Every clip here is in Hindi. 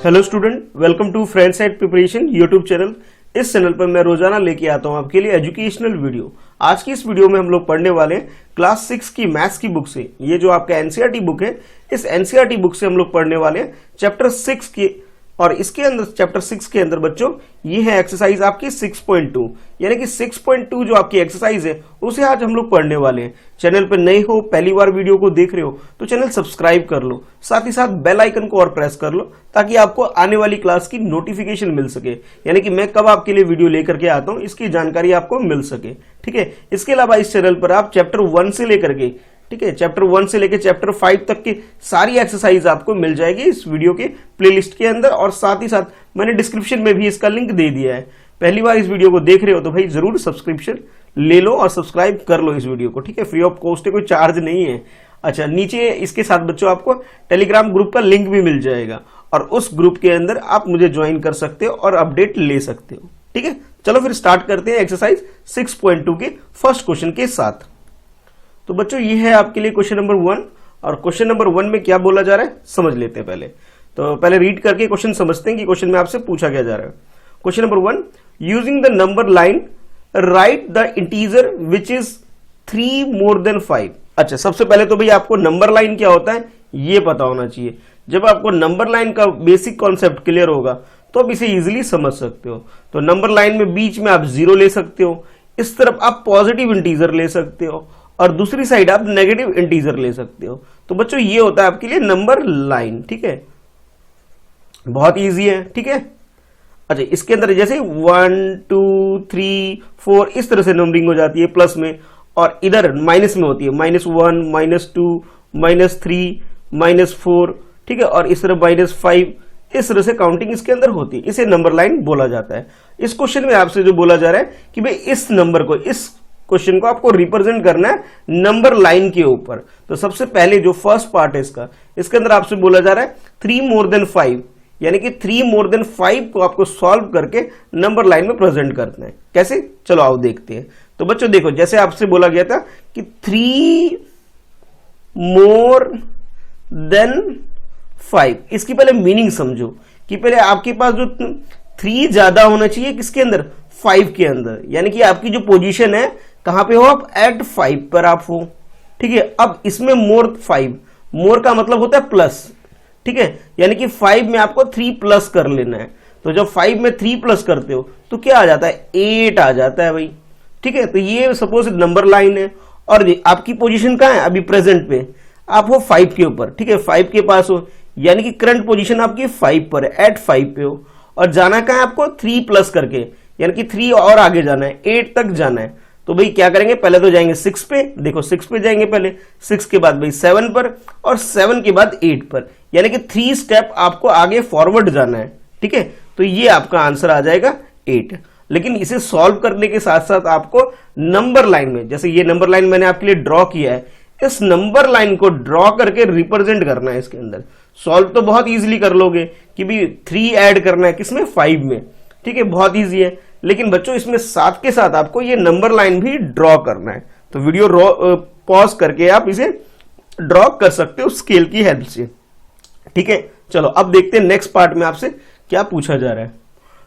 Hello student, welcome to friends at preparation YouTube channel. इस चैनल पर मैं रोजाना लेके आता हूं आपके लिए एजुकेशनल वीडियो। आज की इस वीडियो में हम लोग पढ़ने वाले हैं क्लास 6 की मैथ्स की बुक से। ये जो आपका एनसीईआरटी बुक है, इस एनसीईआरटी बुक से हम लोग पढ़ने वाले हैं चैप्टर 6 की। और इसके अंदर चैप्टर 6 के अंदर बच्चों ये है एक्सरसाइज आपकी 6.2, यानी कि 6.2 जो आपकी एक्सरसाइज है उसे आज हम लोग पढ़ने वाले हैं। चैनल पर नए हो, पहली बार वीडियो को देख रहे हो तो चैनल सब्सक्राइब कर लो, साथ ही साथ बेल आइकन को और प्रेस कर लो ताकि आपको आने वाली क्लास की नोटिफिकेशन मिल सके, यानी कि मैं कब आपके लिए वीडियो लेकर के आता हूं इसकी जानकारी आपको मिल सके। ठीक है, इसके अलावा इस चैनल पर आप चैप्टर 1 से लेकर के, ठीक है, चैप्टर 1 से लेकर चैप्टर 5 तक की सारी एक्सरसाइज आपको मिल जाएगी इस वीडियो के प्लेलिस्ट के अंदर। और साथ ही साथ मैंने डिस्क्रिप्शन में भी इसका लिंक दे दिया है। पहली बार इस वीडियो को देख रहे हो तो भाई जरूर सब्सक्रिप्शन ले लो और सब्सक्राइब कर लो इस वीडियो को। ठीक है, फ्री ऑफ कॉस्ट है, कोई चार्ज नहीं है। अच्छा, नीचे इसके साथ बच्चों आपको टेलीग्राम ग्रुप का लिंक भी मिल जाएगा और उस ग्रुप के अंदर आप मुझे ज्वाइन कर सकते हो और अपडेट ले सकते हो। ठीक है, चलो फिर स्टार्ट करते हैं एक्सरसाइज 6.2 के फर्स्ट क्वेश्चन के साथ। तो बच्चों ये है आपके लिए क्वेश्चन नंबर 1, और क्वेश्चन नंबर 1 में क्या बोला जा रहा है समझ लेते हैं पहले। तो पहले रीड करके क्वेश्चन समझते हैं कि क्वेश्चन में आपसे पूछा क्या जा रहा है। Question number 1, using the number line right the integer which is 3 more than 5। अच्छा, सबसे पहले तो भाई आपको नंबर लाइन क्या होता है ये पता होना चाहिए। जब आपको नंबर लाइन का बेसिक कॉन्सेप्ट क्लियर होगा तो आप इसे इजीली समझ सकते हो। तो नंबर लाइन में बीच में आप 0 ले सकते हो, इस तरफ आप पॉजिटिव इंटीजर ले सकते हो और दूसरी साइड आप नेगेटिव इंटीजर ले सकते हो। तो बच्चों ये होता है आपके लिए नंबर लाइन। ठीक है, बहुत इजी है। ठीक है, अच्छा, इसके अंदर जैसे 1 2 3 4 इस तरह से नंबरिंग हो जाती है प्लस में, और इधर माइनस में होती है -1 -2 -3 -4। ठीक है, और इस तरह -5, इस तरह से काउंटिंग इसके अंदर होती है। इसे नंबर लाइन बोला जाता है। इस क्वेश्चन में आपसे जो बोला जा रहा है कि भाई इस नंबर को, इस क्वेश्चन को आपको रिप्रेजेंट करना है नंबर लाइन के ऊपर। तो सबसे पहले जो फर्स्ट पार्ट है इसके अंदर आपसे बोला जा रहा है 3 मोर देन 5, यानी कि 3 मोर देन 5 को आपको सॉल्व करके नंबर लाइन में प्रेजेंट करना है। कैसे, चलो आओ देखते हैं। तो बच्चों देखो, जैसे आपसे बोला गया था कि 3 मोर देन 5, इसकी पहले मीनिंग समझो कि पहले आपके पास जो 3 ज्यादा होना चाहिए किसके अंदर, 5 के अंदर, यानी कि आपकी जो पोजीशन है कहां पे हो आप, एट 5 पर आप हो। ठीक है, अब इसमें मोर 5, मोर का मतलब होता है प्लस। ठीक है, यानी कि 5 में आपको 3 प्लस कर लेना है। तो जब 5 में 3 प्लस करते हो तो क्या आ जाता है, 8 आ जाता है भाई। ठीक है, तो ये सपोज नंबर लाइन है और आपकी पोजीशन कहां है अभी प्रेजेंट पे, आप हो 5 के ऊपर। ठीक है, 5 के पास हो, यानी कि करंट पोजीशन आपकी 5 पर है, एट 5 पे हो, और जाना कहां है आपको 3 प्लस करके, यानी कि 3 और आगे जाना है, 8 तक जाना है। तो भाई क्या करेंगे, पहले तो जाएंगे 6 पे, देखो 6 पे जाएंगे पहले, 6 के बाद भाई 7 पर, और 7 के बाद 8 पर, यानी कि 3 स्टेप आपको आगे फॉरवर्ड जाना है। ठीक है, तो ये आपका आंसर आ जाएगा 8। लेकिन इसे सॉल्व करने के साथ साथ आपको नंबर लाइन में, जैसे ये नंबर लाइन मैंने आपके लिए ड्रॉ किया है, इस नंबर लाइन को ड्रॉ करके रिप्रेजेंट करना है इसके अंदर। सॉल्व तो बहुत इजीली कर लोगे कि भी 3 ऐड करना है किसमें, 5 में। ठीक है, बहुत इजी है। लेकिन बच्चों इसमें साथ के साथ आपको ये नंबर लाइन भी ड्रॉ करना है। तो वीडियो पॉज करके आप इसे ड्रॉ कर सकते हो स्केल की हेल्प से। ठीक है, चलो अब देखते हैं नेक्स्ट पार्ट में आपसे क्या पूछा जा रहा है।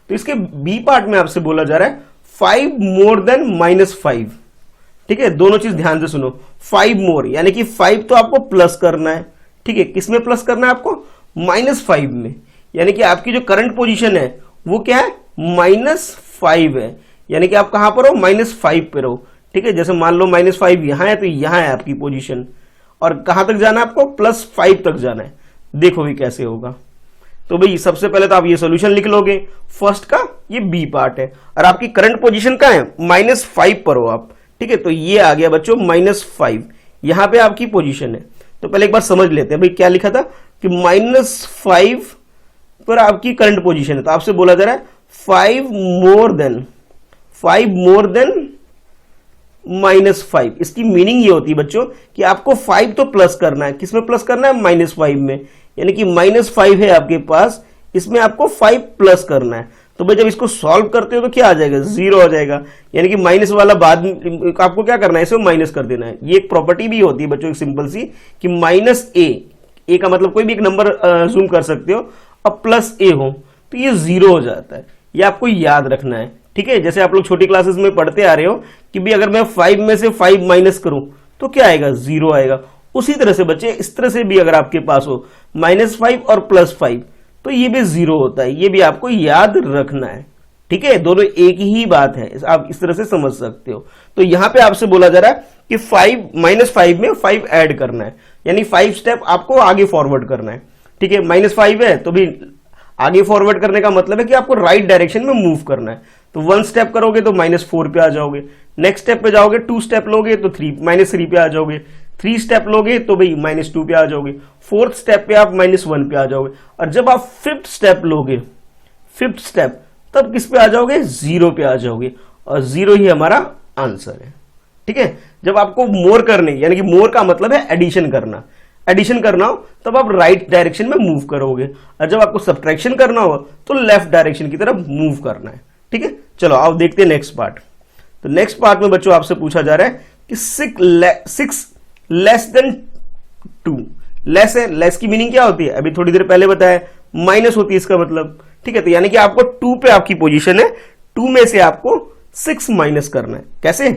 तो इसके बी पार्ट में आपसे बोला जा रहा है 5 मोर देन -5। ठीक है, दोनों चीज ध्यान से सुनो। 5 मोर यानी कि 5 तो आपको प्लस करना है। ठीक है, किसमें प्लस करना है आपको, -5 में, यानी कि आपकी जो करंट पोजीशन है वो क्या है, -5 है, यानी कि आप कहां पर हो, -5 पे रहो। ठीक है, जैसे मान लो -5 यहां है तो यहां है आपकी पोजीशन, और कहां तक जाना है आपको, +5 तक जाना है। देखो भी कैसे होगा। तो भाई सबसे पहले तो आप ये सॉल्यूशन लिख लोगे फर्स्ट का, ये बी पार्ट है, और आपकी करंट पोजीशन कहां है, -5 पर हो आप। ठीक है, तो ये आ गया बच्चों -5, यहां पे आपकी पोजीशन है। तो पहले एक बार समझ लेते हैं भाई क्या लिखा था कि -5 पर आपकी करंट पोजीशन है। तो आपसे बोला जा रहा है 5 मोर देन -5। इसकी मीनिंग ये होती है बच्चों कि आपको 5 तो प्लस करना है, किसमें प्लस करना है, -5 में, यानी कि -5 है आपके पास, इसमें आपको 5 प्लस करना है। तो भाई जब इसको सॉल्व करते हो तो क्या आ जाएगा, 0 आ जाएगा, यानी कि माइनस वाला बाद में आपको क्या करना है, इसे माइनस कर देना है। ये एक प्रॉपर्टी भी होती है बच्चों एक सिंपल सी कि -a का मतलब कोई भी एक नंबर जूम कर सकते हो, और प्लस ए हो तो ये 0 हो जाता है। ये आपको याद रखना है, ठीक है। जैसे आप लोग छोटी क्लासेस में पढ़ते आ रहे हो कि भी अगर मैं 5 में से 5 माइनस करूं तो क्या आएगा, 0 आएगा। उसी तरह से बच्चे इस तरह से भी अगर आपके पास हो -5 और +5 तो ये भी 0 होता है। ये भी आपको याद रखना है, ठीक है। दोनों एक ही बात है, आप इस तरह से समझ सकते हो। तो यहां पे आपसे बोला जा रहा है कि -5 में 5 ऐड करना है, यानी 5 स्टेप आपको आगे फॉरवर्ड करना है, ठीक है। -5 है तो भी आगे फॉरवर्ड करने का मतलब है कि आपको राइट डायरेक्शन में मूव करना है। तो 1 स्टेप करोगे तो -4 पे आ जाओगे, नेक्स्ट स्टेप पे जाओगे 2 स्टेप लोगे तो -3 पे आ जाओगे, 3 स्टेप लोगे तो भाई -2 पे आ जाओगे, 4th स्टेप पे आप -1 पे आ जाओगे। और जब आप 5th स्टेप लोगे, 5th स्टेप, तब किस पे आ जाओगे, 0 पे आ जाओगे। और 0 ही हमारा आंसर है, ठीक है। जब आपको मोर करने, यानी कि मोर का मतलब है एडिशन करना, एडिशन करना हो तब आप राइट डायरेक्शन में मूव करोगे, और जब आपको सब्ट्रैक्शन करना हो तो लेफ्ट डायरेक्शन की तरफ मूव करना है, ठीक है। चलो आओ देखते हैं नेक्स्ट पार्ट। तो नेक्स्ट पार्ट में बच्चों आपसे पूछा जा रहा है कि 6 लेस देन 2, लेस है, लेस की मीनिंग क्या होती है, अभी थोड़ी देर पहले बताया, माइनस होती है इसका मतलब, ठीक है। तो यानी कि आपको 2 पे आपकी पोजीशन है, 2 में से आपको 6 माइनस करना है। कैसे,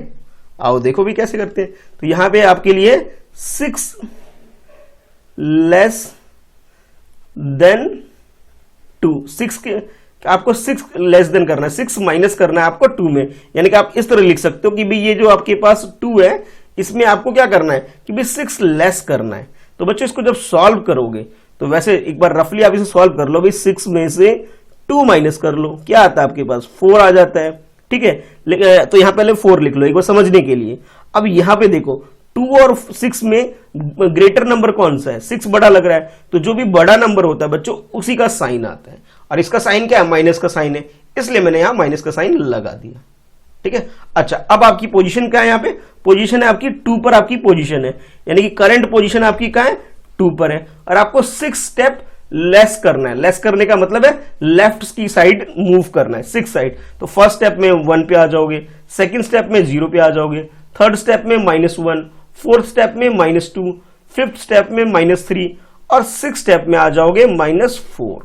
आओ देखो भी कैसे करते हैं। तो यहां पे आपके लिए 6 लेस देन 2, 6 के आपको 6 लेस देन करना है, 6 माइनस करना है आपको 2 में। यानी कि आप इस तरह लिख सकते हो कि भाई ये जो आपके पास 2 है इसमें आपको क्या करना है कि भाई 6 लेस करना है। तो बच्चों इसको जब सॉल्व करोगे तो वैसे एक बार रफली आप इसे सॉल्व कर लो, भाई 6 में से 2 माइनस कर लो, क्या आता है आपके पास, 4 आ जाता है, ठीक है। तो यहां पहले 4 लिख लो एक बार समझने के लिए। अब यहां पे देखो 2 और 6 में ग्रेटर नंबर कौन सा है, 6 बड़ा लग रहा है, तो जो भी बड़ा नंबर होता है बच्चों उसी का साइन आता है, और इसका साइन क्या है, माइनस का साइन है, इसलिए मैंने यहां माइनस का साइन लगा दिया, ठीक है। अच्छा, अब आपकी पोजीशन क्या है, यहां पे पोजीशन है आपकी 2 पर, आपकी पोजीशन है, यानी कि करंट पोजीशन आपकी क्या है, 2 पर है, और आपको 6 स्टेप लेस करना है। लेस करने का मतलब है लेफ्ट की साइड मूव करना है, 6 साइड। तो फर्स्ट स्टेप में 1 पे आ जाओगे, सेकंड स्टेप में 0 पे आ जाओगे, थर्ड स्टेप में -1, फोर्थ स्टेप में -2, फिफ्थ स्टेप में -3 और 6 स्टेप में आ जाओगे -4,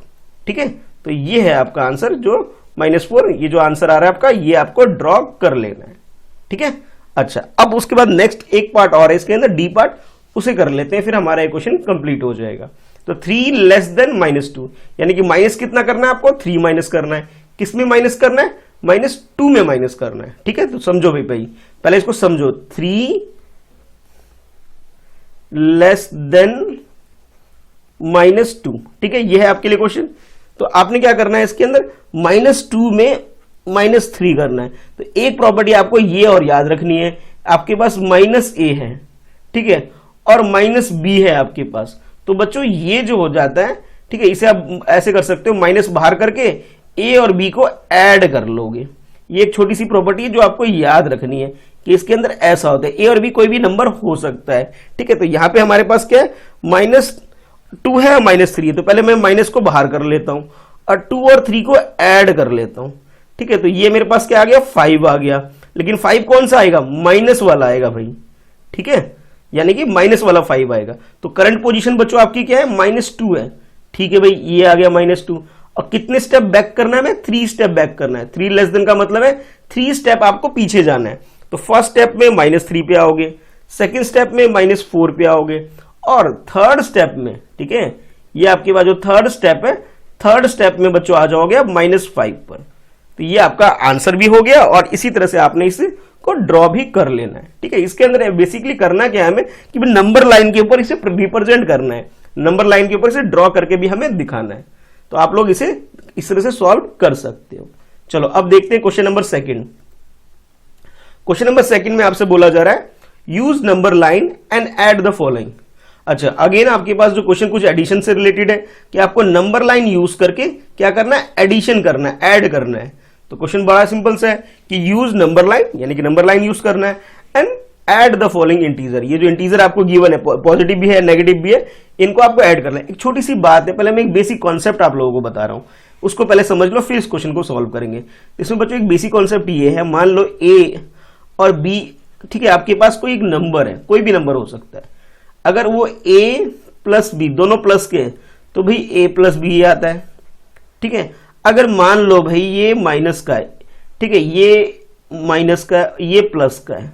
ठीक है। तो ये है आपका आंसर, जो -4, ये जो आंसर आ रहा है आपका, ये आपको ड्रॉ कर लेना है, ठीक है। अच्छा, अब उसके बाद नेक्स्ट एक पार्ट और है इसके अंदर, डी पार्ट, उसे कर लेते हैं, फिर हमारा क्वेश्चन कंप्लीट हो जाएगा। तो 3 लेस देन -2, यानी कि माइनस कितना करना है आपको, 3 माइनस करना है। किस में माइनस करना है, -2 में माइनस करना है, ठीक है। तो समझो भाई पहले इसको समझो, 3 लेस देन -2, ठीक है, ये है आपके लिए क्वेश्चन। तो आपने क्या करना है इसके अंदर, -2 में -3 करना है। तो एक प्रॉपर्टी आपको ये और याद रखनी है, आपके पास -a है, ठीक है, और -b है आपके पास। तो बच्चों ये जो हो जाता है, ठीक है, इसे आप ऐसे कर सकते हो, माइनस बाहर करके a और b को ऐड कर लोगे। ये एक छोटी सी प्रॉपर्टी है जो आपको याद रखनी है कि इसके अंदर ऐसा होता है, a और b कोई भी नंबर हो सकता है, ठीक है। तो यहां पे हमारे पास क्या है, -2 है और -3 है, तो पहले मैं माइनस को बाहर कर लेता हूं और 2 और 3 को ऐड कर लेता हूं, ठीक है। तो ये मेरे पास क्या आ गया, 5 आ गया, लेकिन 5 कौन सा आएगा, माइनस वाला आएगा भाई, ठीक है, यानी कि माइनस वाला 5 आएगा। तो करंट पोजीशन बच्चों आपकी क्या है, -2 है, ठीक है भाई, ये आ गया -2। और कितने स्टेप बैक करना है, 3 स्टेप बैक करना है। 3 लेस देन का मतलब है 3 स्टेप आपको पीछे जाना है। तो फर्स्ट स्टेप में -3 पे आओगे, सेकंड स्टेप में -4 पे आओगे, और थर्ड स्टेप में, ठीक है, ये आपके पास जो थर्ड स्टेप है, थर्ड स्टेप में बच्चों आ जाओगे आप -5 पर। तो ये आपका आंसर भी हो गया, और इसी तरह से आपने इसे को ड्रॉ भी कर लेना है, ठीक है। इसके अंदर बेसिकली करना क्या है हमें कि नंबर लाइन के ऊपर इसे रिप्रेजेंट करना है, नंबर लाइन के ऊपर इसे ड्रॉ करके भी हमें दिखाना है। तो आप लोग इसे इस तरह से सॉल्व कर सकते हो। चलो अब देखते हैं question number second. Question number second में आपसे बोला जा रहा है, use number line and add the following. अच्छा, अगेन आपके पास जो क्वेश्चन कुछ एडिशन से रिलेटेड है कि आपको नंबर लाइन यूज करके क्या करना है, एडिशन करना है, ऐड करना है। तो क्वेश्चन बड़ा सिंपल सा है कि यूज नंबर लाइन, यानी कि नंबर लाइन यूज करना है, and add the following integer. ये जो इंटीजर आपको गिवन है, पॉजिटिव भी है नेगेटिव भी है, इनको आपको ऐड करना है। एक छोटी सी बात है, पहले मैं एक बेसिक कॉन्सेप्ट आप लोगों को बता रहा हूं, उसको पहले समझ लो, फिर इस क्वेश्चन को सॉल्व करेंगे। इसमें बच्चों एक बेसिक कॉन्सेप्ट ये है, मान लो a और b, ठीक है, आपके पास कोई एक नंबर है, कोई भी नंबर हो सकता है, अगर वो a प्लस b दोनों प्लस के हैं तो भाई a प्लस b आता है, ठीक है। अगर मान लो भाई ये माइनस का है, ठीक है, ये माइनस का, ये प्लस का है,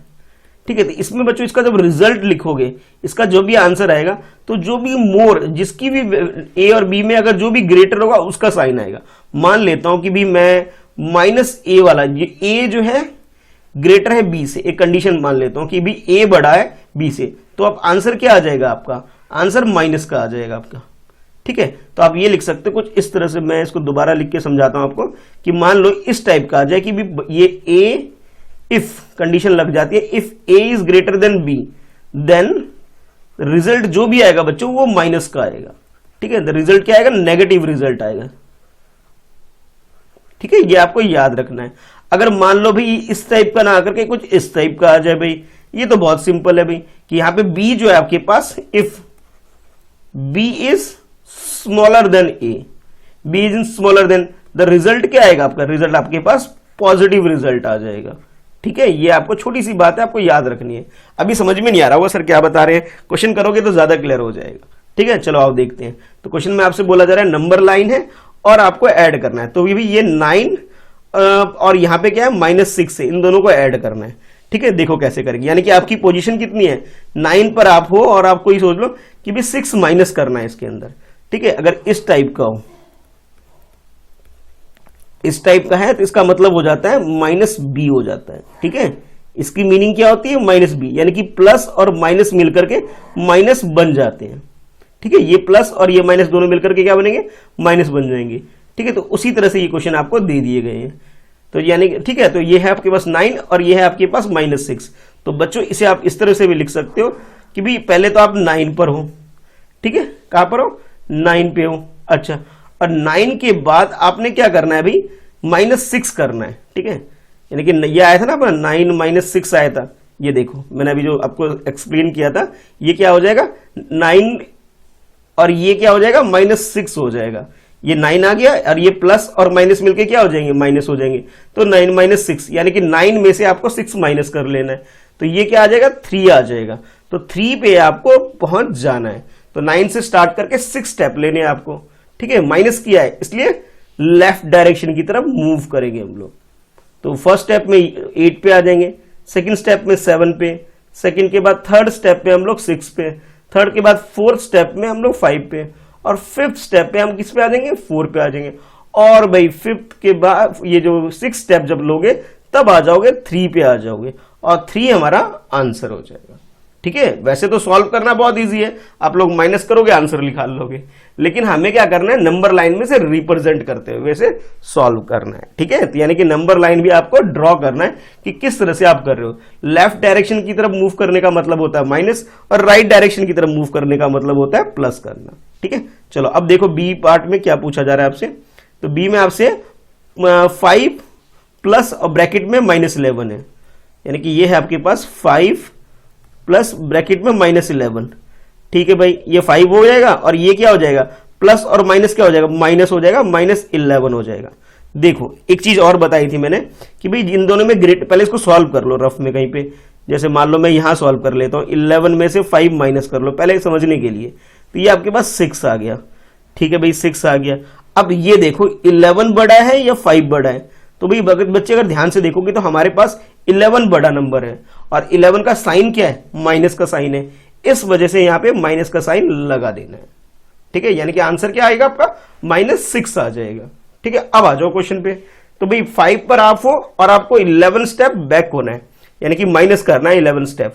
ठीक है, तो इसमें बच्चों इसका जब रिजल्ट लिखोगे, इसका जो भी आंसर आएगा, तो जो भी मोर, जिसकी भी ए और बी में अगर जो भी ग्रेटर होगा उसका साइन आएगा। मान लेता हूं कि भी मैं माइनस ए वाला, ये ए जो है ग्रेटर है बी से, एक कंडीशन मान लेता हूं कि भी ए बड़ा है बी से, तो अब आंसर क्या आ जाएगा आपका, आंसर माइनस का आ जाएगा आपका, ठीक है। तो आप ये लिख सकते हो कुछ इस तरह से, मैं इसको दोबारा लिख के समझाता हूं आपको कि मान लो इस टाइप का आ जाए कि भी ये ए, इफ कंडीशन लग जाती है, if A is greater than B, then result जो भी आएगा बच्चों वो माइनस का आएगा, ठीक है। रिजल्ट क्या आएगा, नेगेटिव रिजल्ट आएगा, ठीक है, ये आपको याद रखना है। अगर मान लो भाई इस टाइप का ना आकर के कुछ इस टाइप का आ जाए भाई, ये तो बहुत सिंपल है भाई कि यहां पे बी जो है आपके पास, if B is smaller than A, B is smaller than, the result क्या आएगा आपका, रिजल्ट आपके पास पॉजिटिव रिजल्ट आ जाएगा, ठीक है। ये आपको छोटी सी बात है, आपको याद रखनी है। अभी समझ में नहीं आ रहा होगा सर क्या बता रहे हैं, क्वेश्चन करोगे तो ज्यादा क्लियर हो जाएगा, ठीक है। चलो आप देखते हैं। तो क्वेश्चन में आपसे बोला जा रहा है नंबर लाइन है और आपको ऐड करना है, तो ये 9 और यहां पे क्या है -6 है, इन दोनों को ऐड करना है, ठीक है। देखो कैसे करेंगे, यानी कि आपकी पोजीशन कितनी है, 9 पर आप हो और आपको ही सोच लो कि भी 6 माइनस करना है इसके अंदर, ठीक है। अगर इस टाइप का हो, इस टाइप का है, तो इसका मतलब हो जाता है -b हो जाता है, ठीक है। इसकी मीनिंग क्या होती है, -b, यानी कि प्लस और माइनस मिलकर के माइनस बन जाते हैं, ठीक है। ये प्लस और ये माइनस दोनों मिलकर के क्या बनेंगे, माइनस बन जाएंगे, ठीक है। तो उसी तरह से ये क्वेश्चन आपको दे दिए गए हैं, तो यानी ठीक है। तो ये है आपके पास 9 और ये है आपके पास -6। तो बच्चों इसे आप इस तरह से भी लिख सकते हो कि भी पहले तो आप 9 पर हो, ठीक है, कहां पर हो, 9 पे हो, अच्छा, और 9 के बाद आपने क्या करना है भाई, -6 करना है, ठीक है। यानी कि ये आया था ना अपना 9 - 6 आया था, ये देखो मैंने अभी जो आपको एक्सप्लेन किया था, ये क्या हो जाएगा 9 और ये क्या हो जाएगा -6 हो जाएगा। ये 9 आ गया और ये प्लस और माइनस मिलके क्या हो जाएंगे, माइनस हो जाएंगे। तो 9 - 6 यानी कि 9 में से आपको 6 माइनस कर लेना है, तो ये क्या आ जाएगा, 3 आ जाएगा। तो 3 पे आपको पहुंच जाना है, तो 9 से स्टार्ट करके 6 स्टेप लेने हैं आपको, ठीक है। माइनस किया है इसलिए लेफ्ट डायरेक्शन की तरफ मूव करेंगे हम लोग। तो फर्स्ट स्टेप में 8 पे आ जाएंगे, सेकंड स्टेप में 7 पे, सेकंड के बाद थर्ड स्टेप में हम लोग 6 पे, थर्ड के बाद फोर्थ स्टेप में हम लोग 5 पे, और फिफ्थ स्टेप पे हम किस पे आ जाएंगे, 4 पे आ जाएंगे। और भाई फिफ्थ के बाद ये जो 6 स्टेप जब लोगे तब आ जाओगे 3 पे आ जाओगे, और 3 हमारा आंसर हो जाएगा, ठीक है। वैसे तो सॉल्व करना बहुत इजी है, आप लोग माइनस करोगे आंसर निकाल लोगे, लेकिन हमें क्या करना है, नंबर लाइन में से रिप्रेजेंट करते हुए वैसे सॉल्व करना है, ठीक है। तो यानी कि नंबर लाइन भी आपको ड्रॉ करना है कि किस तरह से आप कर रहे हो। लेफ्ट डायरेक्शन की तरफ मूव करने का मतलब होता है माइनस, और राइट डायरेक्शन की तरफ मूव करने का मतलब होता है प्लस करना, ठीक है। चलो अब देखो बी पार्ट में क्या पूछा जा रहा है आपसे। तो बी में आपसे 5 प्लस और ब्रैकेट में -11 है, यानी कि ये है आपके पास 5 प्लस ब्रैकेट में -11, ठीक है भाई। ये 5 हो जाएगा और ये क्या हो जाएगा, प्लस और माइनस क्या हो जाएगा, माइनस हो जाएगा, -11 हो जाएगा। देखो एक चीज और बताई थी मैंने कि भाई इन दोनों में ग्रेट, पहले इसको सॉल्व कर लो रफ में कहीं पे, जैसे मान लो मैं यहां सॉल्व कर लेता हूं, 11 में से 5 माइनस कर लो पहले समझने के लिए। तो ये आपके पास 6 आ गया, ठीक है भाई, 6 आ गया। अब ये देखो 11 बड़ा है या 5 बड़ा है, तो भाई बच्चे अगर ध्यान से देखोगे तो हमारे पास 11 बड़ा नंबर है, और 11 का साइन क्या है, माइनस का साइन है, इस वजह से यहां पे माइनस का साइन लगा देना है, ठीक है। यानी कि आंसर क्या आएगा आपका, -6 आ जाएगा, ठीक है। अब आ जाओ क्वेश्चन पे। तो भाई 5 पर आप हो और आपको 11 स्टेप बैक होना है, यानी कि माइनस करना है 11 स्टेप,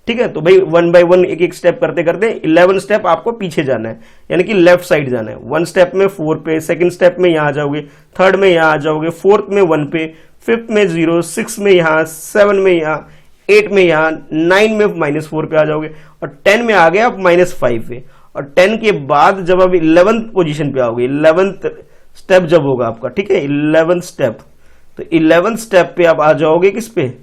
ठीक है। तो भाई 1 बाय 1 एक एक स्टेप करते करते 11 स्टेप आपको पीछे जाना है, यानी कि लेफ्ट साइड जाना है। 1 स्टेप में 4 पे, सेकंड स्टेप में यहां आ जाओगे, थर्ड में यहां आ जाओगे, फोर्थ में 1 पे, फिफ्थ में 0, 6 में यहां, 7 में यहां, 8 में यहां, 9 में -4 पे आ जाओगे, और 10 में आ गए आप -5 पे। और 10 के बाद जब आप 11th पोजीशन पे आओगे, 11th स्टेप जब होगा आपका, ठीक है, 11th स्टेप, तो 11th स्टेप पे आप आ जाओगे किस पे,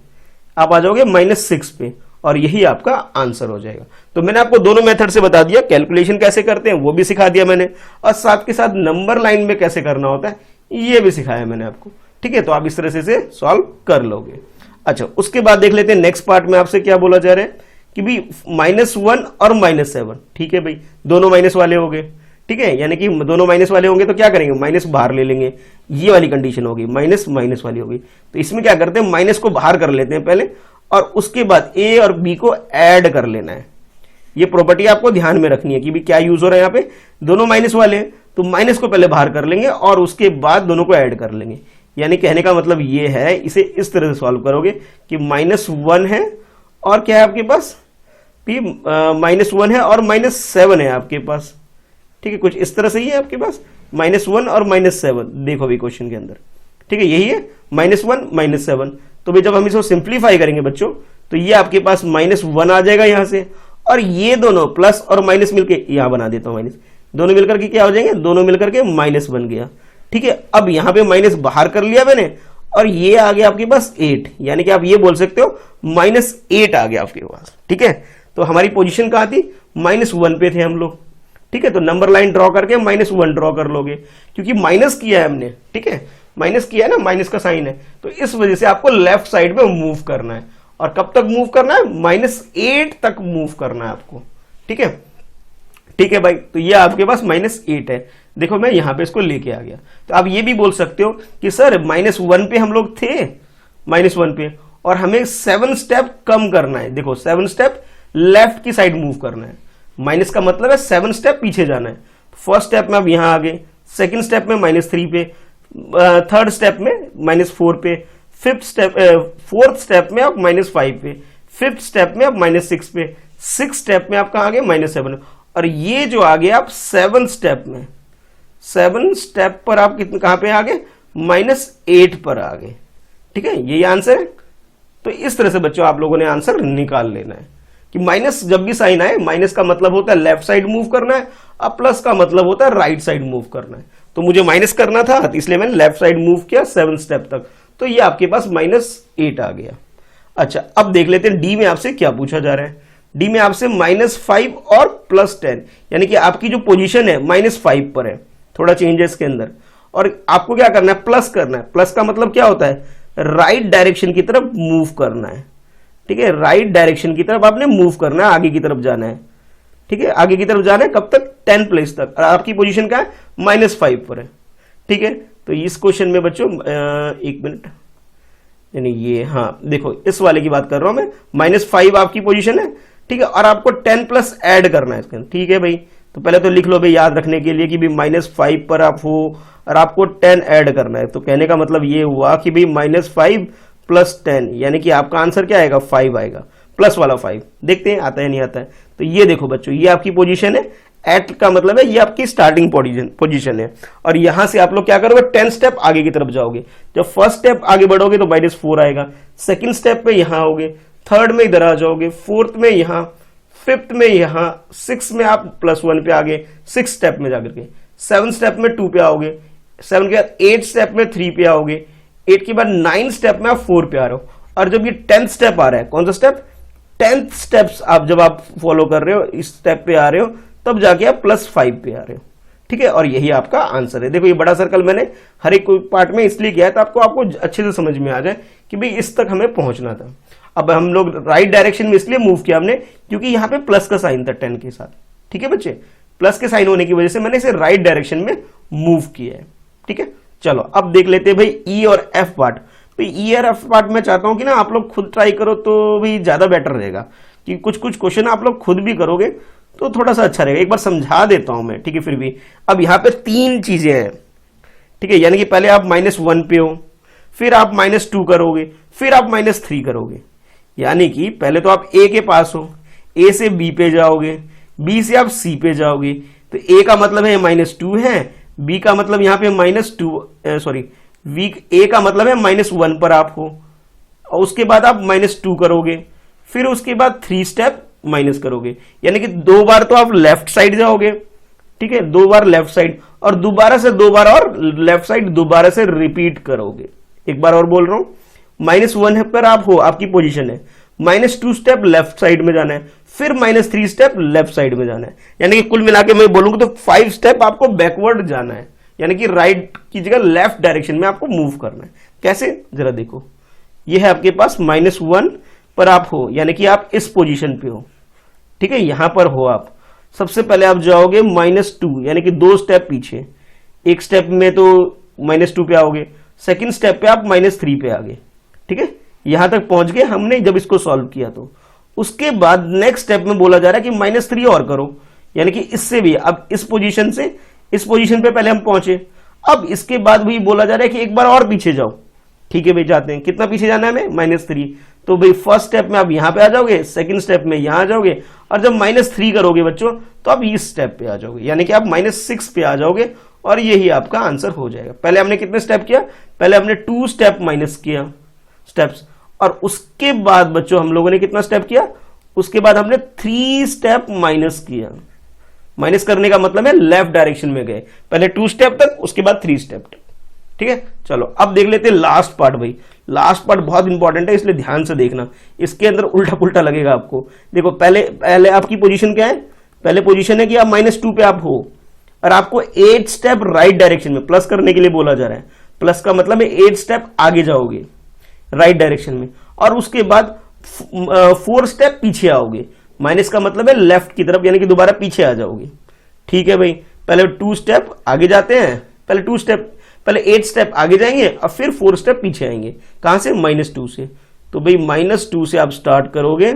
आप आ जाओगे -6 पे, और यही आपका आंसर हो जाएगा। तो मैंने आपको दोनों मेथड से बता दिया, कैलकुलेशन कैसे करते हैं वो भी सिखा दिया मैंने, और साथ के साथ नंबर लाइन में कैसे करना होता है ये भी सिखाया मैंने आपको, ठीक है। तो आप इस तरह से सॉल्व कर लोगे। अच्छा, उसके बाद देख लेते हैं नेक्स्ट पार्ट में आपसे क्या बोला जा रहा है कि भाई -1 और -7, ठीक है भाई, दोनों माइनस वाले हो गए, ठीक है, यानी कि दोनों माइनस वाले होंगे तो क्या करेंगे, माइनस बाहर ले लेंगे, ये वाली कंडीशन होगी, माइनस माइनस वाली होगी। तो इसमें क्या करते हैं, माइनस को बाहर कर लेते हैं पहले, और उसके बाद ए और बी को ऐड कर लेना है। ये प्रॉपर्टी आपको ध्यान में रखनी है कि भी क्या यूज हो रहा है, यहाँ पे दोनों माइनस वाले हैं तो माइनस को पहले बाहर कर लेंगे और उसके बाद दोनों को ऐड कर लेंगे। यानी कहने का मतलब ये है, इसे इस तरह से सॉल्व करोगे कि -1 है और क्या है आपके पास, -1 है और -7 है आपके पास। ठीक है, कुछ इस तरह से ही है आपके पास, -1 और -7, देखो भी क्वेश्चन के अंदर। ठीक है, यही है -1 -7। तो भाई जब हम इसको सिंप्लीफाई करेंगे बच्चों, तो ये आपके पास -1 आ जाएगा यहां से, और ये दोनों प्लस और माइनस मिलके, यहां बना देता हूं माइनस, दोनों मिलकर के क्या हो जाएंगे, दोनों मिलकर के माइनस बन गया। ठीक है, अब यहां पे माइनस बाहर कर लिया मैंने, और ये आ गया आपके पास 8, यानी कि आप ये बोल सकते हो -8 आ गया आपके पास। ठीक है, तो हमारी पोजीशन कहां थी, -1 पे थे हम लोग। ठीक है, तो नंबर लाइन ड्रॉ करके -1 ड्रॉ कर लोगे, क्योंकि माइनस किया है हमने। ठीक है, माइनस किया है ना, माइनस का साइन है, तो इस वजह से आपको लेफ्ट साइड में मूव करना है। और कब तक मूव करना है, -8 तक मूव करना है आपको। ठीक है, ठीक है भाई, तो ये आपके पास -8 है। देखो मैं यहां पे इसको लेके आ गया। तो आप ये भी बोल सकते हो कि सर -1 पे हम लोग थे, -1 पे, और हमें 7 स्टेप कम करना है। देखो 7 स्टेप लेफ्ट की साइड मूव करना है, माइनस का मतलब है 7 स्टेप पीछे जाना है। फर्स्ट स्टेप में आप यहां आ गए, सेकंड स्टेप में -3 पे, थर्ड स्टेप में -4 पे, फोर्थ स्टेप में आप -5 पे, फिफ्थ स्टेप में आप -6 पे, सिक्स स्टेप में आप कहां आ गए, -7, और ये जो आ गया आप 7 स्टेप में, 7 स्टेप पर आप कितने कहां पे आ गए, -8 पर आ गए। ठीक है, यही आंसर है। तो इस तरह से बच्चों आप लोगों ने आंसर निकाल लेना है कि माइनस जब भी साइन आए, माइनस का मतलब होता है लेफ्ट साइड मूव करना है, और प्लस का मतलब होता है राइट साइड मूव करना है। तो मुझे माइनस करना था, इसलिए मैंने लेफ्ट साइड मूव किया 7 स्टेप तक, तो ये आपके पास -8 आ गया। अच्छा, अब देख लेते हैं डी में आपसे क्या पूछा जा रहा है। डी में आपसे -5 और +10, यानी कि आपकी जो पोजीशन है -5 पर है, थोड़ा चेंज है इसके अंदर, और आपको क्या करना है, प्लस करना है। प्लस का मतलब क्या होता है, राइट डायरेक्शन की तरफ मूव करना है। ठीक है, राइट डायरेक्शन की तरफ आपने मूव करना है, आगे की तरफ जाना है। ठीक है, आगे की तरफ जाना है, कब तक, 10 प्लेस तक, और आपकी पोजीशन क्या है, -5 पर है। ठीक है, तो इस क्वेश्चन में बच्चों एक मिनट, यानी ये, हाँ देखो इस वाले की बात कर रहा हूं मैं, -5 आपकी पोजीशन है। ठीक है, और आपको 10 प्लस ऐड करना है इसके अंदर। ठीक है भाई, तो पहले तो लिख लो भाई याद रखने के लिए कि भाई -5 पर आप हो और आपको 10 ऐड करना है। तो कहने का मतलब ये हुआ कि भाई -5 + 10, यानी कि आपका आंसर क्या आएगा, 5 आएगा, प्लस वाला 5। देखते हैं आता है नहीं आता है। तो ये देखो बच्चों, ये आपकी पोजीशन है, एट का मतलब है ये आपकी स्टार्टिंग पोजीशन है, और यहां से आप लोग क्या करोगे, 10 स्टेप आगे की तरफ जाओगे। जब फर्स्ट स्टेप आगे बढ़ोगे तो -4 आएगा, सेकंड स्टेप पे यहां आओगे, थर्ड में इधर आ जाओगे, फोर्थ में यहां, फिफ्थ में यहां, 6 में आप +1 पे आ गए, 6 स्टेप में जाकर के, 7 स्टेप में 2 पे आओगे, 7 के बाद 8 स्टेप में 3 पे आओगे, 8 के बाद 9 स्टेप में आप 4 पे आ रहे हो। और जब ये 10th स्टेप आ रहा है, कौन सा स्टेप, 10th स्टेप्स आप जब आप फॉलो कर रहे हो, इस स्टेप पे आ रहे हो, तब जाके आप +5 पे आ रहे हो। ठीक है, और यही आपका आंसर है। देखो ये बड़ा सर्कल मैंने हर एक पार्ट में इसलिए किया है ताकि आपको अच्छे से समझ में आ जाए कि भाई इस तक हमें पहुंचना था। अब हम लोग राइट डायरेक्शन में इसलिए मूव किया हमने क्योंकि यहाँ पे प्लस का साइन था 10 के साथ। ठीक है बच्चे, प्लस के साइन होने की वजह से मैंने इसे राइट डायरेक्शन में मूव किया है। ठीक है, चलो अब देख लेते हैं भाई ई और एफ पार्ट। तो ई और एफ पार्ट में चाहता हूं कि ना आप लोग खुद ट्राई करो तो भी ज्यादा बेटर रहेगा, कि कुछ कुछ क्वेश्चन आप लोग खुद भी करोगे तो थोड़ा सा अच्छा रहेगा। एक बार समझा देता हूं मैं, ठीक है। फिर भी अब यहां पे 3 चीजें हैं, ठीक है, यानी कि पहले आप -1 पे हो, फिर आप -2 करोगे, फिर आप -3 करोगे। यानी कि पहले तो आप ए के पास हो, ए से बी पे जाओगे, बी से आप सी पे जाओगे। तो ए का मतलब है -2 है, बी का मतलब यहां पे ए का मतलब है -1 पर आप हो, और उसके बाद आप -2 करोगे, फिर उसके बाद 3 स्टेप माइनस करोगे। यानी कि 2 बार तो आप लेफ्ट साइड जाओगे, ठीक है, 2 बार लेफ्ट साइड, और दोबारा से 2 बार और लेफ्ट साइड दोबारा से रिपीट करोगे। एक बार और बोल रहा हूं, -1 पर आप हो, आपकी पोजीशन है, -2 स्टेप लेफ्ट साइड में जाना है, फिर -3 स्टेप लेफ्ट साइड में जाना है। यानी कि कुल मिला के मैं बोलूंगा तो 5 स्टेप आपको बैकवर्ड जाना है, यानी कि राइट की जगह लेफ्ट डायरेक्शन में आपको मूव करना है। कैसे, जरा देखो, ये है आपके पास -1 पर आप हो, यानी कि आप इस पोजीशन पे हो, ठीक है, यहां पर हो आप। सबसे पहले आप जाओगे -2 यानी कि 2 स्टेप पीछे। एक स्टेप में तो -2 पे आओगे, सेकंड स्टेप पे आप -3 पे आ गए। ठीक है, यहां तक पहुंच गए हमने जब इसको सॉल्व किया। तो उसके बाद नेक्स्ट स्टेप में बोला जा रहा है कि -3 और करो, यानी कि इससे भी अब इस पोजीशन से इस पोजीशन पे पहले हम पहुंचे। अब इसके बाद भी बोला जा रहा है कि एक बार और पीछे जाओ। ठीक है भाई, जाते हैं। कितना पीछे जाना है हमें? -3। तो भाई फर्स्ट स्टेप में आप यहां पे आ जाओगे, सेकंड स्टेप में यहां आ जाओगे, और जब -3 करोगे बच्चों तो आप इस स्टेप पे आ जाओगे, यानी कि आप -6 पे आ जाओगे, और यही आपका आंसर हो जाएगा। पहले हमने कितने स्टेप किया? पहले हमने 2 स्टेप माइनस किया स्टेप्स, और उसके बाद बच्चों हम लोगों ने कितना स्टेप किया? उसके बाद हमने 3 स्टेप माइनस किया। माइनस करने का मतलब है लेफ्ट डायरेक्शन में गए, पहले 2 स्टेप तक, उसके बाद 3 स्टेप तक। ठीक है, चलो अब देख लेते हैं लास्ट पार्ट। भाई लास्ट पार्ट बहुत इंपॉर्टेंट है, इसलिए ध्यान से देखना। इसके अंदर उल्टा पुल्टा लगेगा आपको। देखो पहले आपकी पोजीशन क्या है? पहले पोजीशन है कि आप -2 पे आप हो, और आपको 8 स्टेप राइट डायरेक्शन में प्लस करने के लिए बोला जा रहा है। प्लस का मतलब है 8 स्टेप आगे जाओगे राइट डायरेक्शन में, और उसके बाद 4 स्टेप पीछे आओगे। माइनस का मतलब है लेफ्ट की तरफ, यानी कि दोबारा पीछे आ जाओगे। ठीक है भाई, पहले 2 स्टेप आगे जाते हैं, पहले 8 स्टेप आगे जाएंगे और फिर 4 स्टेप पीछे आएंगे। कहां से? -2 से। तो भाई -2 से आप स्टार्ट करोगे।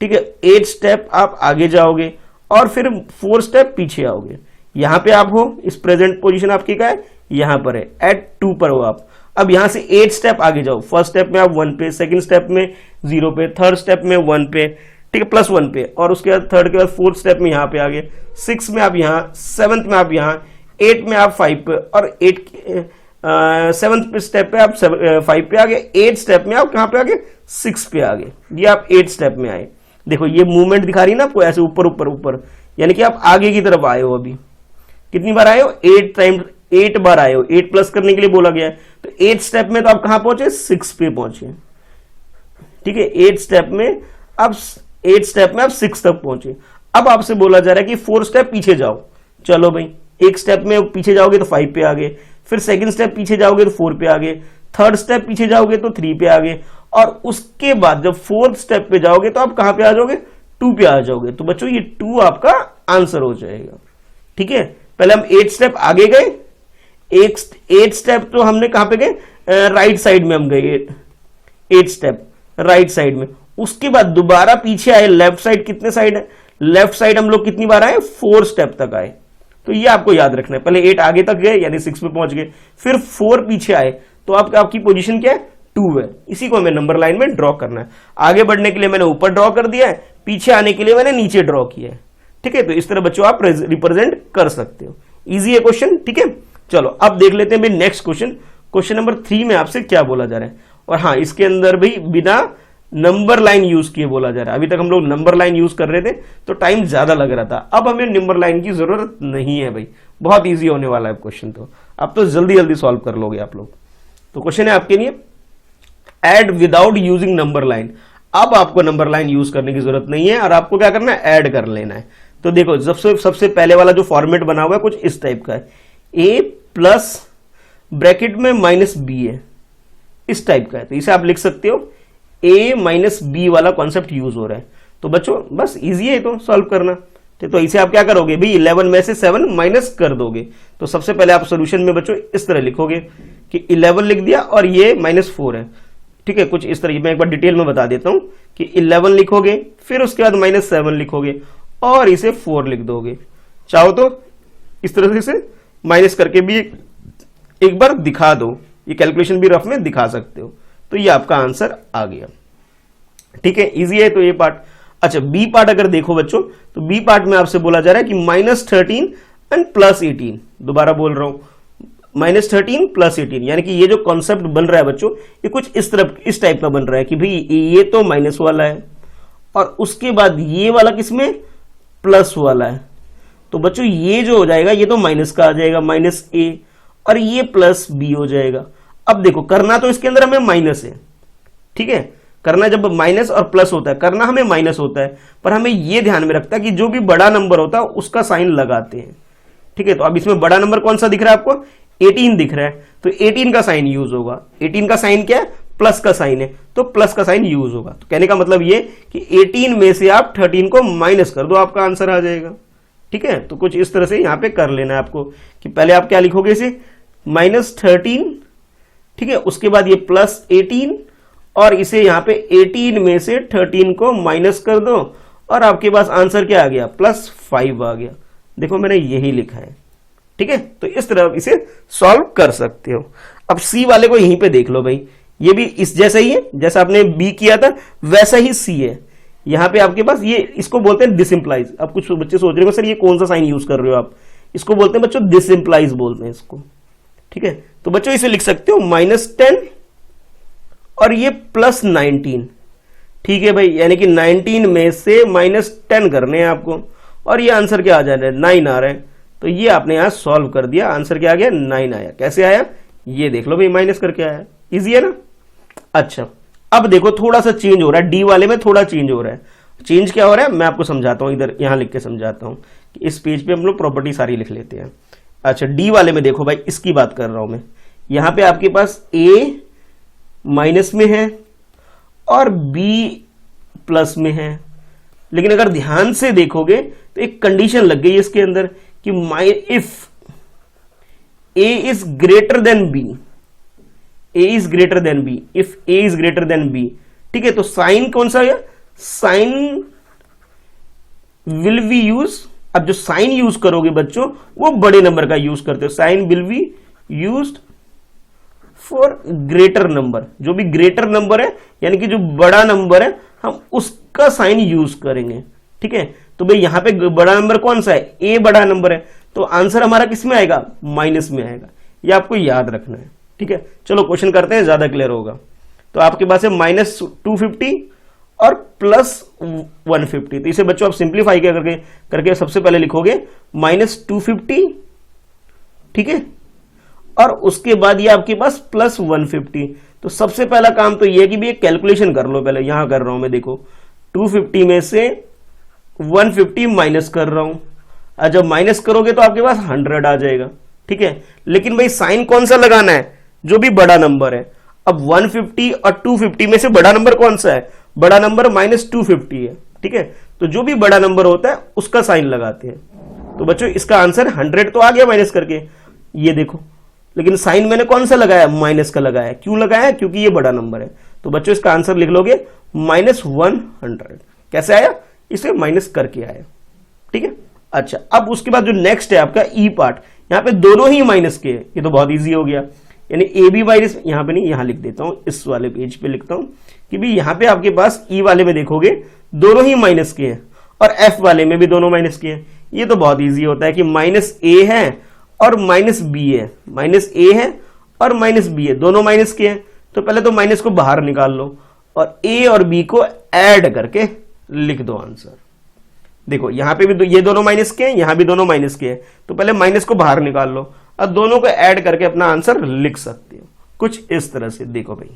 ठीक है, 8 स्टेप आप आगे जाओगे और फिर 4 स्टेप पीछे आओगे। यहां पे आप हो, इस प्रेजेंट पोजीशन आपकी क्या है? यहां पर है, एट 2 पर हो आप। अब यहां से 8 स्टेप आगे जाओ। फर्स्ट स्टेप में आप 1 पे, सेकंड स्टेप में 0 पे, थर्ड स्टेप में 1 पे, ठीक है, +1 पे, और उसके बाद थर्ड के बाद 4th स्टेप में यहां पे आ गए, 6 में आप यहां, 7th में आप यहां, 8 में आप 5 पे, और 7th स्टेप पे आप 5 पे आ गए। 8 स्टेप में आप कहां पे आ गए? 6 पे आ गए। ये आप 8 स्टेप में आए। देखो ये मूवमेंट दिखा रही है ना आपको, ऐसे ऊपर ऊपर ऊपर, यानी कि आप आगे की तरफ आए हो। अभी कितनी बार आए हो? 8 बार आए हो। 8 प्लस करने के लिए बोला गया है। तो 8 स्टेप में तो आप कहां पहुंचे? 6 पे पहुंचे। ठीक है, 8 स्टेप में आप 6 तक पहुंचे। अब आपसे बोला जा रहा है कि 4 स्टेप पीछे जाओ। चलो भाई, एक स्टेप में पीछे जाओगे तो 5 पे आ गए, फिर सेकंड स्टेप पीछे जाओगे तो 4 पे आ गए, थर्ड स्टेप पीछे जाओगे तो 3 पे आ गए, और उसके बाद जब 4th स्टेप पे जाओगे तो आप कहां पे आ जाओगे? 2 पे आ जाओगे। तो बच्चों ये 2 आपका आंसर हो जाएगा। ठीक है, पहले हम 8 स्टेप आगे गए, 8 स्टेप तो हमने कहां पे गए? राइट साइड में हम गए, 8 स्टेप राइट साइड में। उसके बाद दोबारा पीछे आए, लेफ्ट साइड। कितने साइड है? लेफ्ट साइड हम लोग कितनी बार आए? 4 स्टेप तक आए। तो ये आपको याद रखना है। पहले 8 आगे तक गए, यानी 6 पे पहुंच गए, फिर 4 पीछे आए, तो आपकी पोजीशन क्या है? 2 है। इसी को हमें नंबर लाइन में ड्रॉ करना है। आगे बढ़ने के लिए मैंने ऊपर ड्रॉ कर दिया है, पीछे आने के लिए मैंने नीचे ड्रॉ किया है। ठीक है, तो इस तरह बच्चों आप रिप्रेजेंट कर सकते हो। इजी है क्वेश्चन। ठीक है, चलो अब देख लेते हैं नेक्स्ट क्वेश्चन। क्वेश्चन नंबर 3 में आपसे क्या बोला जा रहा है। और हाँ, इसके अंदर भी बिना नंबर लाइन यूज किए बोला जा रहा है। अभी तक हम लोग नंबर लाइन यूज कर रहे थे तो टाइम ज्यादा लग रहा था, अब हमें नंबर लाइन की जरूरत नहीं है भाई। बहुत इजी होने वाला है क्वेश्चन, तो अब तो जल्दी जल्दी सॉल्व कर लोगे आप लोग। तो क्वेश्चन है आपके लिए, add without using number line. अब आपको नंबर लाइन यूज करने की जरूरत नहीं है, और आपको क्या करना है? ऐड कर लेना है। तो देखो सबसे पहले वाला जो फॉर्मेट बना हुआ है कुछ इस टाइप का है, a प्लस ब्रैकेट में -b है, इस टाइप का है। तो इसे आप लिख सकते हो a माइनस बी वाला कॉन्सेप्ट यूज हो रहा है। तो बच्चों बस इजी है तो सॉल्व करना। तो इसे आप क्या करोगे भाई? 11 में से 7 माइनस कर दोगे। तो सबसे पहले आप सोल्यूशन में बच्चों इस तरह लिखोगे कि 11 लिख दिया और ये -4 है। ठीक है, कुछ इस तरह मैं एक बार डिटेल में बता देता हूं कि 11 लिखोगे, फिर उसके बाद -7 लिखोगे और इसे 4 लिख दोगे। चाहो तो इस तरह से माइनस करके भी एक बार दिखा दो, ये कैलकुलेशन भी रफ में दिखा सकते हो। तो ये आपका आंसर आ गया। ठीक है, इजी है तो ये पार्ट। अच्छा, बी पार्ट अगर देखो बच्चों, तो बी पार्ट में आपसे बोला जा रहा है कि -13 एंड +18। दोबारा बोल रहा हूं, -13 +18, यानी कि ये जो कॉन्सेप्ट बन रहा है बच्चों, ये कुछ इस टाइप का बन रहा है कि भाई ये तो माइनस वाला है और उसके बाद ये वाला किसमें? प्लस वाला है। तो बच्चों ये जो हो जाएगा ये तो माइनस का आ जाएगा, -a, और ये +b हो जाएगा। अब देखो करना तो इसके अंदर हमें माइनस है। ठीक है, करना जब माइनस और प्लस होता है, करना हमें माइनस होता है, पर हमें यह ध्यान में रखता है कि जो भी बड़ा नंबर होता है उसका साइन लगाते हैं। ठीक है, तो अब इसमें बड़ा नंबर कौन सा दिख रहा है आपको? 18 दिख रहा है, तो 18 का साइन यूज होगा। 18 का साइन क्या है? प्लस का साइन है, तो प्लस का साइन यूज होगा। तो कहने का मतलब ये कि 18 में से आप 13 को माइनस कर दो, आपका आंसर आ जाएगा। ठीक है, तो कुछ इस तरह से यहाँ पे कर लेना है आपको कि पहले आप क्या लिखोगे इसे -13, ठीक है, उसके बाद ये +18 और इसे यहाँ पे 18 में से 13 को माइनस कर दो और आपके पास आंसर क्या आ गया +5 आ गया। देखो मैंने यही लिखा है, ठीक है, तो इस तरह इसे सॉल्व कर सकते हो। अब सी वाले को यहीं पे देख लो भाई, ये भी इस जैसा ही है, जैसा आपने बी किया था वैसा ही सी है। यहाँ पे आपके पास ये इसको बोलते हैं डिसइंप्लाइज। अब कुछ बच्चे सोच रहे हो सर ये कौन सा साइन यूज कर रहे हो आप, इसको बोलते हैं बच्चों डिसइंप्लाइज बोलते हैं इसको, ठीक है। तो बच्चों इसे लिख सकते हो -10 और ये +19, ठीक है भाई, यानी कि 19 में से -10 करने हैं आपको और ये आंसर क्या आ जा रहा है 9 आ रहा है। तो ये आपने यहां सॉल्व कर दिया, आंसर क्या आ गया 9 आया। कैसे आया ये देख लो भाई, माइनस करके आया, इजी है ना। अच्छा अब देखो थोड़ा सा चेंज हो रहा है, डी वाले में थोड़ा चेंज हो रहा है। चेंज क्या हो रहा है मैं आपको समझाता हूं, इधर यहां लिख के समझाता हूं कि इस पेज पे हम लोग प्रॉपर्टी सारी लिख लेते हैं। अच्छा डी वाले में देखो भाई, इसकी बात कर रहा हूं मैं। यहां पे आपके पास ए माइनस में है और बी प्लस में है, लेकिन अगर ध्यान से देखोगे तो एक कंडीशन लग गई है इसके अंदर कि if A is greater than B, A is greater than B, if A is greater than B, ठीक है। तो साइन कौन सा है, साइन विल बी यूज। अब जो साइन यूज करोगे बच्चों वो बड़े नंबर का यूज करते हो, sign will be used for greater number. जो भी ग्रेटर नंबर है यानी कि जो बड़ा नंबर है हम उसका साइन यूज करेंगे, ठीक है। तो भाई यहां पे बड़ा नंबर कौन सा है, ए बड़ा नंबर है, तो आंसर हमारा किस में आएगा माइनस में आएगा, ये आपको याद रखना है, ठीक है। चलो क्वेश्चन करते हैं, ज्यादा क्लियर होगा। तो आपके पास है -250 और +150। तो इसे बच्चों आप सिंप्लीफाई क्या करके सबसे पहले लिखोगे -250, ठीक है, और उसके बाद ये आपके पास +150। तो सबसे पहला काम तो ये है कि भी एक कैलकुलेशन कर लो, पहले यहां कर रहा हूं मैं, देखो 250 में से 150 माइनस कर रहा हूं, और जब माइनस करोगे तो आपके पास 100 आ जाएगा, ठीक है। लेकिन भाई साइन कौन सा लगाना है, जो भी बड़ा नंबर है। अब 150 और 250 में से बड़ा नंबर कौन सा है, बड़ा नंबर -250 है, ठीक है। तो जो भी बड़ा नंबर होता है उसका साइन लगाते हैं। तो बच्चों इसका आंसर 100 तो आ गया माइनस करके, ये देखो, लेकिन साइन मैंने कौन सा लगाया, माइनस का लगाया। क्यों लगाया, क्योंकि ये बड़ा नंबर है। तो बच्चों इसका आंसर लिख लोगे -100। कैसे आया, इसे माइनस करके आया, ठीक है। अच्छा अब उसके बाद जो नेक्स्ट है आपका ई पार्ट, यहां पे दोनों ही माइनस के, ये तो बहुत इजी हो गया, यानी ए बी माइनस, यहां पे नहीं, यहां लिख देता हूं, इस वाले पेज पे लिखता हूं कि भी यहां पे आपके पास ई वाले में देखोगे दोनों ही माइनस के हैं और एफ वाले में भी दोनों माइनस के हैं। ये तो बहुत इजी होता है कि -a है और -b है, -a है और -b है, दोनों माइनस के हैं। तो पहले तो माइनस को बाहर निकाल लो और a और b को ऐड करके लिख दो आंसर। देखो यहां पे भी ये दोनों माइनस के हैं, यहां भी दोनों माइनस के हैं, तो पहले माइनस को बाहर निकाल लो और दोनों को ऐड करके अपना आंसर लिख सकते हो कुछ इस तरह से। देखो भाई,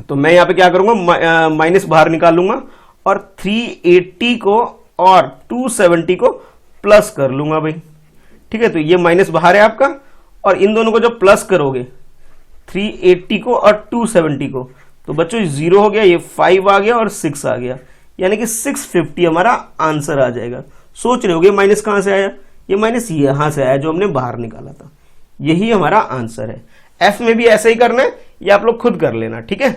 तो मैं यहां पे क्या करूंगा, माइनस बाहर निकालूंगा और 380 को और 270 को प्लस कर लूंगा भाई, ठीक है। तो ये माइनस बाहर है आपका, और इन दोनों को जब प्लस करोगे 380 को और 270 को, तो बच्चों 0 हो गया, ये 5 आ गया और 6 आ गया, यानी कि 650 हमारा आंसर आ जाएगा। सोच रहे होगे माइनस कहां से आया, ये माइनस यहां से आया जो हमने बाहर निकाला था, यही हमारा आंसर है। एफ में भी ऐसा ही करना है, ये आप लोग खुद कर लेना, ठीक है।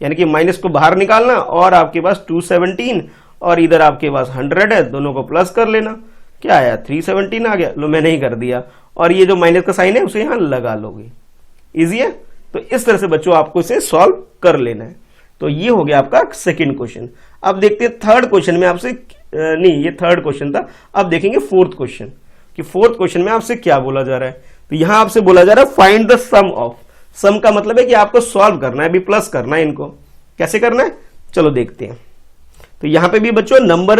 यानी कि माइनस को बाहर निकालना और आपके पास 217 और इधर आपके पास 100 है, दोनों को प्लस कर लेना, क्या आया 317 आ गया। लो मैंने ही कर दिया, और ये जो माइनस का साइन है उसे यहां लगा लोगे, इजी है। तो इस तरह से बच्चों आपको इसे सॉल्व कर लेना है। तो ये हो गया आपका सेकंड क्वेश्चन। अब देखते हैं थर्ड क्वेश्चन में आपसे, नहीं ये थर्ड क्वेश्चन था, अब देखेंगे फोर्थ क्वेश्चन कि फोर्थ क्वेश्चन में आपसे क्या बोला जा रहा है। तो यहां आपसे बोला जा रहा है फाइंड द सम ऑफ, सम का मतलब है कि आपको सॉल्व करना है, भी प्लस करना है, इनको कैसे करना है चलो देखते हैं। तो यहां पे भी बच्चों नंबर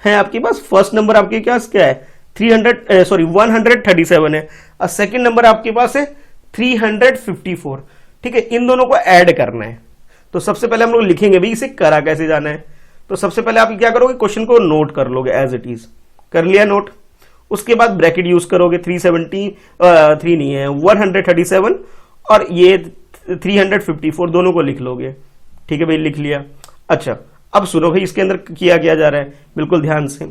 है आपके पास, फर्स्ट नंबर आपके पास क्या है 137 है, और सेकंड नंबर आपके पास है 354, ठीक है। इन दोनों को ऐड करना है। तो सबसे पहले हम लोग लिखेंगे भी इसे करा कैसे जाना है। तो सबसे पहले आप क्या करोगे, क्वेश्चन को नोट कर लोगे एज इट इज, कर लिया नोट। उसके बाद ब्रैकेट यूज करोगे, 137 और ये 354 दोनों को लिख लोगे, ठीक है भाई, लिख लिया। अच्छा अब सुनो भाई, इसके अंदर किया जा रहा है, बिल्कुल ध्यान से।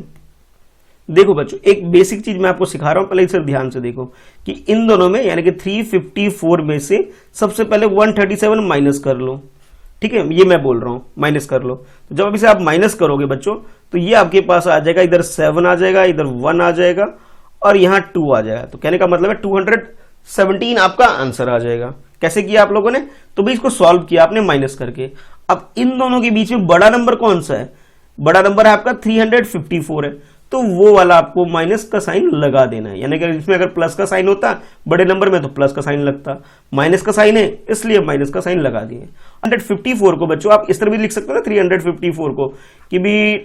देखो बच्चों, एक बेसिक चीज मैं आपको सिखा रहा हूं, पहले इसे ध्यान से देखो कि इन दोनों में यानी कि 354 में से सबसे पहले 137 माइनस कर लो। ठीक है, ये मैं बोल रहा हूं माइनस कर लो। तो जब इसे आप माइनस करोगे बच्चों तो ये आपके पास आ जाएगा, इधर 7 आ जाएगा, इधर 1 आ जाएगा और यहां 2 आ जाएगा। तो कहने का मतलब है 217 आपका आंसर आ जाएगा। कैसे किया आप लोगों ने? तो भाई इसको सॉल्व किया आपने माइनस करके। अब इन दोनों के बीच में बड़ा नंबर कौन सा है? बड़ा नंबर है आपका 354 है, तो वो वाला आपको माइनस का साइन लगा देना है। यानी कि इसमें अगर प्लस का साइन होता बड़े नंबर में तो प्लस का साइन लगता, माइनस का साइन है इसलिए माइनस का साइन लगा दिए। 154 को बच्चों आप इस तरह भी लिख सकते हो ना, 354 को कि भी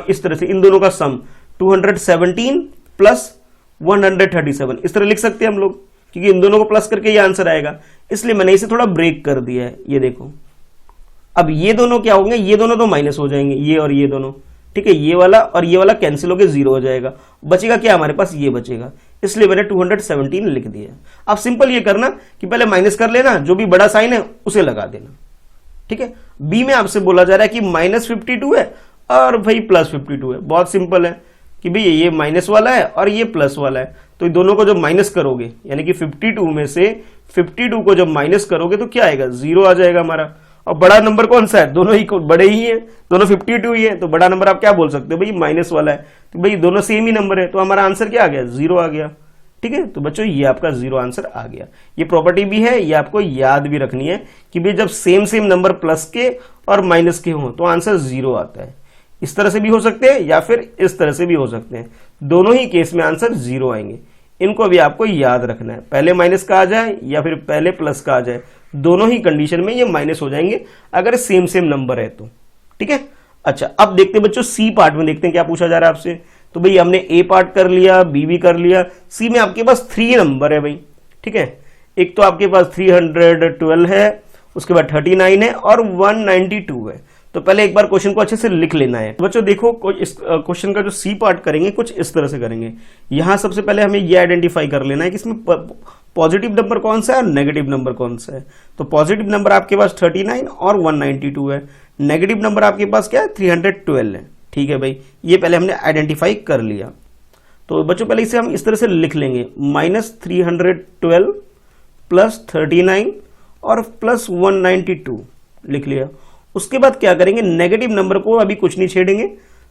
इस तरह से इन दोनों का सम 217 प्लस 137 इस तरह लिख सकते हैं हम लोग, क्योंकि इन दोनों को प्लस करके ये आंसर आएगा। इसलिए मैंने इसे थोड़ा ब्रेक कर दिया है। ये देखो, अब ये दोनों क्या होंगे? ये दोनों तो माइनस हो जाएंगे, ये और ये दोनों। ठीक है, ये वाला और ये वाला कैंसिल होकर 0 हो जाएगा। बचेगा क्या हमारे पास? ये बचेगा। इसलिए मैंने 217 लिख दिया। अब सिंपल ये करना कि पहले माइनस कर लेना, जो भी बड़ा साइन है उसे लगा देना। ठीक है, बी में आपसे बोला जा रहा है कि -52 है और भाई +52 है। बहुत सिंपल है कि भाई ये माइनस वाला है और ये प्लस वाला है, तो इन दोनों को जब माइनस करोगे यानी कि 52 में से 52 को जब माइनस करोगे तो क्या आएगा? 0 आ जाएगा हमारा। और बड़ा नंबर कौन सा है? दोनों ही बड़े ही हैं, दोनों 52 ही है, तो बड़ा नंबर आप क्या बोल सकते हो? भाई माइनस वाला है, तो भाई दोनों सेम ही नंबर है, तो हमारा आंसर क्या आ गया? 0 आ गया। ठीक है, तो बच्चों ये आपका 0 आंसर आ गया। ये प्रॉपर्टी भी है, ये आपको याद भी रखनी है कि भाई जब सेम सेम नंबर प्लस के और माइनस के हों तो आंसर 0 आता है। इस तरह से भी हो सकते हैं या फिर इस तरह से भी हो सकते हैं, दोनों ही केस में आंसर 0 आएंगे। इनको भी आपको याद रखना है, पहले माइनस का आ जाए या फिर पहले प्लस का आ जाए, दोनों ही कंडीशन में ये माइनस हो जाएंगे अगर सेम सेम नंबर है तो। ठीक है, अच्छा अब देखते हैं बच्चों सी पार्ट में, देखते हैं क्या पूछा जा रहा है आपसे। तो भाई हमने ए पार्ट कर लिया, बी भी कर लिया, सी में आपके पास 3 नंबर है भाई। ठीक है, एक तो आपके पास 312 है, उसके बाद 39 है और 192 है। तो पहले एक बार क्वेश्चन को अच्छे से लिख लेना है। बच्चों देखो, इस क्वेश्चन का जो सी पार्ट करेंगे कुछ इस तरह से करेंगे। यहां सबसे पहले हमें ये आइडेंटिफाई कर लेना है कि इसमें पॉजिटिव नंबर कौन सा है और नेगेटिव नंबर कौन सा है। तो पॉजिटिव नंबर आपके पास 39 और 192 है, नेगेटिव नंबर आपके पास क्या है? 312 है। ठीक है भाई, ये पहले हमने आइडेंटिफाई कर लिया। तो बच्चों पहले इसे हम इस तरह से लिख लेंगे, -312 प्लस 39 और प्लस 192 लिख लिया। उसके बाद क्या करेंगे? नेगेटिव नंबर को अभी कुछ नहीं छेड़ेंगे,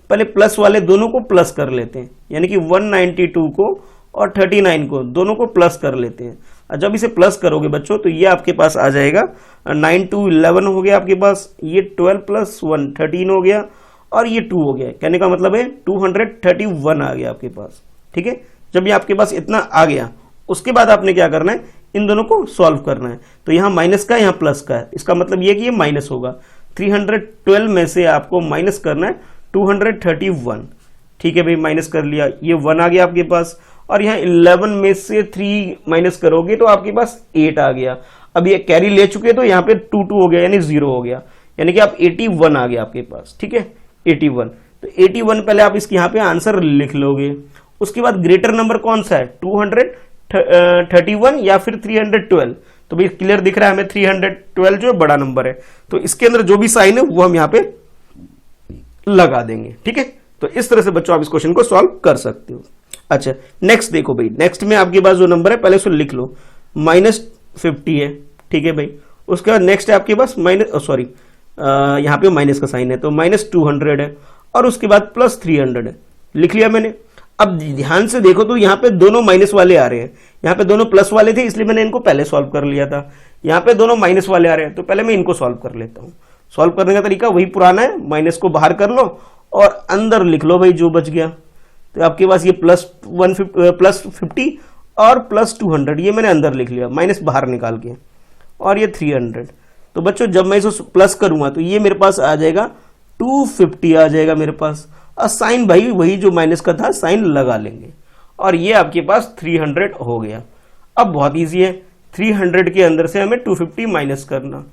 पहले प्लस वाले दोनों को प्लस कर लेते हैं, यानी कि 192 को और 39 को दोनों को प्लस कर लेते हैं। और जब इसे प्लस करोगे बच्चों तो ये आपके पास आ जाएगा 9 2 11 हो गया आपके पास, ये 12 प्लस 1 13 हो गया और ये 2 हो गया। कहने का मतलब है 231 आ गया आपके पास। ठीक है, जब ये आपके पास इतना आ गया उसके बाद आपने क्या करना है? इन दोनों को सॉल्व करना है। तो यहाँ माइनस का यहाँ प्लस का है, इसका मतलब ये कि ये माइनस होगा। 312 में से आपको माइनस करना है 231। ठीक है भाई, माइनस कर लिया, ये 1 आ गया आपके पास। और यहाँ 11 में से 3 माइनस करोगे तो आपके पास 8 आ गया। अब ये कैरी ले चुके तो यहाँ पे 2 2 हो गया यानी 0 हो गया, यानी कि आप 81 आ गया आपके पास। ठीक है, 81। तो 81 पहले आप इसके यहाँ पे आंसर लिख लोगे। उसके बाद ग्रेटर नंबर कौन सा है? 231 या फिर 312। तो भाई क्लियर दिख रहा है हमें 312 जो बड़ा नंबर है, तो इसके अंदर जो भी साइन है वो हम यहाँ पे लगा देंगे। ठीक है, तो इस तरह से बच्चों आप इस क्वेश्चन को सॉल्व कर सकते हो। अच्छा नेक्स्ट देखो भाई, नेक्स्ट में आपके पास जो नंबर है पहले उसको लिख लो, -50 है। ठीक है भाई, उसके बाद नेक्स्ट है आपके पास यहाँ पे माइनस का साइन है तो -200 है और उसके बाद +300 है। लिख लिया मैंने। अब ध्यान से देखो तो यहाँ पे दोनों माइनस वाले आ रहे हैं, यहाँ पे दोनों प्लस वाले थे इसलिए मैंने इनको पहले सॉल्व कर लिया था। यहाँ पे दोनों माइनस वाले आ रहे हैं तो पहले मैं इनको सॉल्व कर लेता हूँ। सॉल्व करने का तरीका वही पुराना है, माइनस को बाहर कर लो और अंदर लिख लो भाई जो बच गया। तो आपके पास ये +50 और +200 ये मैंने अंदर लिख लिया, माइनस बाहर निकाल के, और ये 300। तो बच्चों जब मैं इसे प्लस करूंगा तो ये मेरे पास आ जाएगा 250 आ जाएगा मेरे पास। और साइन भाई वही जो माइनस का था साइन लगा लेंगे और ये आपके पास 300 हो गया। अब बहुत इजी है, 300 के अंदर से हमें 250 माइनस करना,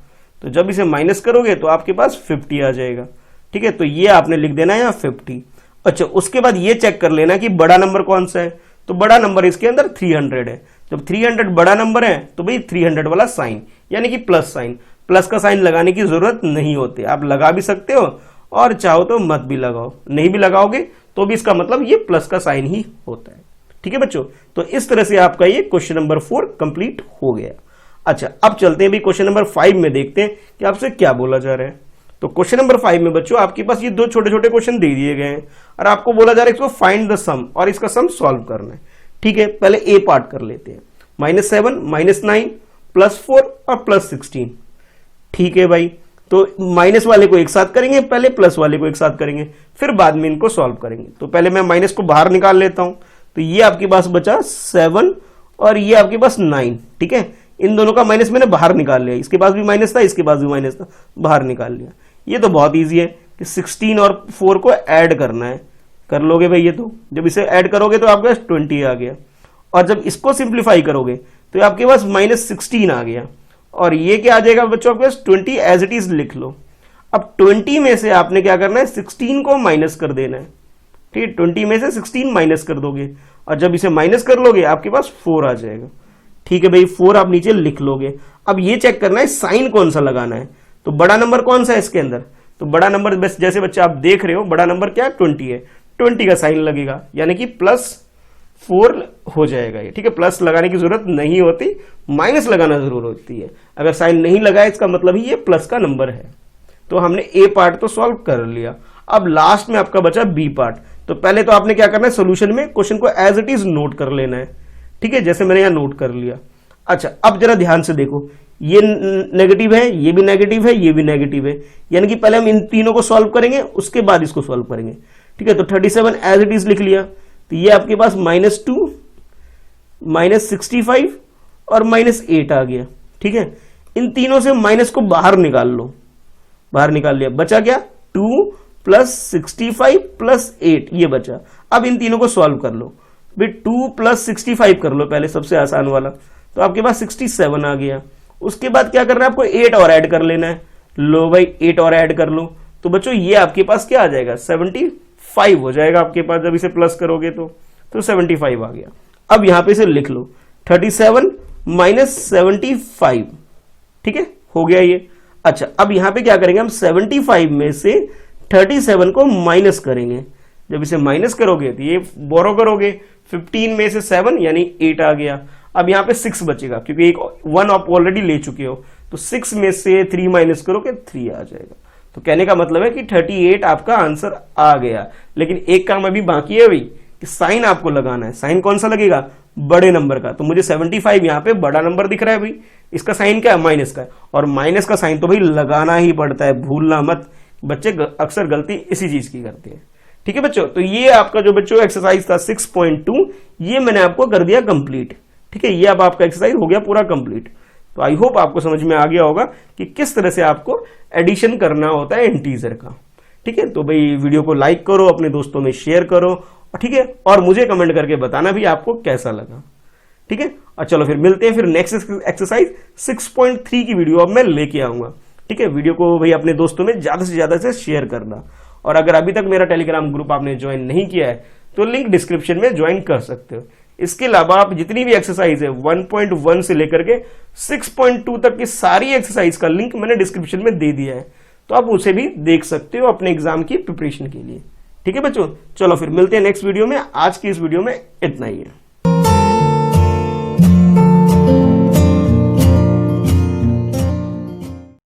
तो जब इसे माइनस करोगे तो आपके पास 50 आ जाएगा। ठीक है, तो ये आपने लिख देना है यहाँ 50। अच्छा उसके बाद ये चेक कर लेना कि बड़ा नंबर कौन सा है, तो बड़ा नंबर इसके अंदर 300 है। जब 300 बड़ा नंबर है तो भाई 300 वाला साइन यानी कि प्लस साइन, प्लस का साइन लगाने की जरूरत नहीं होती, आप लगा भी सकते हो और चाहो तो मत भी लगाओ, नहीं भी लगाओगे तो भी इसका मतलब ये प्लस का साइन ही होता है। ठीक है बच्चों, तो इस तरह से आपका ये क्वेश्चन नंबर 4 कंप्लीट हो गया। अच्छा, अब चलते हैं भी क्वेश्चन नंबर 5 में, देखते हैं कि आपसे क्या बोला जा रहा है। तो क्वेश्चन नंबर 5 में बच्चों आपके पास ये दो छोटे छोटे क्वेश्चन दे दिए गए हैं और आपको बोला जा रहा है इसको फाइंड द सम और इसका सम सॉल्व करना है। ठीक है, पहले ए पार्ट कर लेते हैं। -7 -9 +4 और +16। ठीक है भाई, तो माइनस वाले को एक साथ करेंगे, पहले प्लस वाले को एक साथ करेंगे, फिर बाद में इनको सॉल्व करेंगे। तो पहले मैं माइनस को बाहर निकाल लेता हूं, तो ये आपके पास बचा 7 और ये आपके पास 9। ठीक है, इन दोनों का माइनस मैंने बाहर निकाल लिया, इसके पास भी माइनस था, इसके पास भी माइनस था, बाहर निकाल लिया। ये तो बहुत ईजी है कि 16 और 4 को ऐड करना है, कर लोगे भाई। ये तो जब इसे ऐड करोगे तो आपके पास 20 आ गया, और जब इसको सिंप्लीफाई करोगे तो आपके पास -16 आ गया, और ये क्या आ जाएगा बच्चों आपके पास 20 एज इट इज लिख लो। अब 20 में से आपने क्या करना है, 16 को माइनस कर देना है। ठीक है, 20 में से 16 माइनस कर दोगे, और जब इसे माइनस कर लोगे आपके पास 4 आ जाएगा। ठीक है भाई, 4 आप नीचे लिख लोगे। अब ये चेक करना है साइन कौन सा लगाना है, तो बड़ा नंबर कौन सा है इसके अंदर, तो बड़ा नंबर बस जैसे बच्चे आप देख रहे हो, बड़ा नंबर क्या है 20 है, 20 का साइन लगेगा, यानी कि +4 हो जाएगा ये। ठीक है, प्लस लगाने की जरूरत नहीं होती, माइनस लगाना जरूर होती है। अगर साइन नहीं लगाए इसका मतलब ही ये प्लस का नंबर है। तो हमने ए पार्ट तो सॉल्व कर लिया। अब लास्ट में आपका बचा बी पार्ट। तो पहले तो आपने क्या करना है, सोल्यूशन में क्वेश्चन को एज इट इज नोट कर लेना है। ठीक है, जैसे मैंने यहां नोट कर लिया। अच्छा, अब जरा ध्यान से देखो, ये नेगेटिव है, ये भी नेगेटिव है, ये भी नेगेटिव है, यानी कि पहले हम इन तीनों को सॉल्व करेंगे, उसके बाद इसको सॉल्व करेंगे। ठीक है, तो 37 एज इट इज लिख लिया, तो ये आपके पास -2 -65 और -8 आ गया। ठीक है, इन तीनों से माइनस को बाहर निकाल लो, बाहर निकाल लिया, बचा क्या 2 + 65 + 8 ये बचा। अब इन तीनों को सॉल्व कर लो, भाई 2 + 65 कर लो पहले, सबसे आसान वाला, तो आपके पास 67 आ गया। उसके बाद क्या करना है आपको, 8 और ऐड कर लेना है। लो भाई 8 और ऐड कर लो, तो बच्चों ये आपके पास क्या आ जाएगा, 75 हो जाएगा आपके पास, जब इसे प्लस करोगे तो 75 आ गया। अब यहां पे इसे लिख लो, 37 - 75। ठीक है, हो गया ये। अच्छा, अब यहां पे क्या करेंगे हम, 75 में से 37 को माइनस करेंगे। जब इसे माइनस करोगे तो ये बोरो करोगे, 15 में से 7 यानी 8 आ गया। अब यहां पे 6 बचेगा, क्योंकि एक 1 आप ऑलरेडी ले चुके हो, तो 6 में से 3 माइनस करोगे 3 आ जाएगा। तो कहने का मतलब है कि 38 आपका आंसर आ गया। लेकिन एक काम अभी बाकी है भाई, कि साइन आपको लगाना है। साइन कौन सा लगेगा, बड़े नंबर का। तो मुझे 75 यहाँ पे बड़ा नंबर दिख रहा है भाई, इसका साइन क्या है, माइनस का है, और माइनस का साइन तो भाई लगाना ही पड़ता है, भूलना मत। बच्चे अक्सर गलती इसी चीज की करते हैं। ठीक है बच्चों, तो ये आपका जो बच्चों एक्सरसाइज था 6.2, ये मैंने आपको कर दिया कंप्लीट। ठीक है, ये अब आपका एक्सरसाइज हो गया पूरा कंप्लीट। तो आई होप आपको समझ में आ गया होगा कि किस तरह से आपको एडिशन करना होता है इंटीजर का। ठीक है, तो भाई वीडियो को लाइक करो, अपने दोस्तों में शेयर करो, ठीक है, और मुझे कमेंट करके बताना भी आपको कैसा लगा। ठीक है, और चलो फिर मिलते हैं फिर नेक्स्ट एक्सरसाइज 6.3 की वीडियो अब मैं लेके आऊंगा। ठीक है, वीडियो को भाई अपने दोस्तों में ज्यादा से ज्यादा से शेयर करना, और अगर अभी तक मेरा टेलीग्राम ग्रुप आपने ज्वाइन नहीं किया है तो लिंक डिस्क्रिप्शन में ज्वाइन कर सकते हो। इसके अलावा आप जितनी भी एक्सरसाइज है 1.1 से लेकर के 6.2 तक की सारी एक्सरसाइज का लिंक मैंने डिस्क्रिप्शन में दे दिया है, तो आप उसे भी देख सकते हो अपने एग्जाम की प्रिपरेशन के लिए। ठीक है बच्चों, चलो फिर मिलते हैं नेक्स्ट वीडियो में। आज की इस वीडियो में इतना ही है।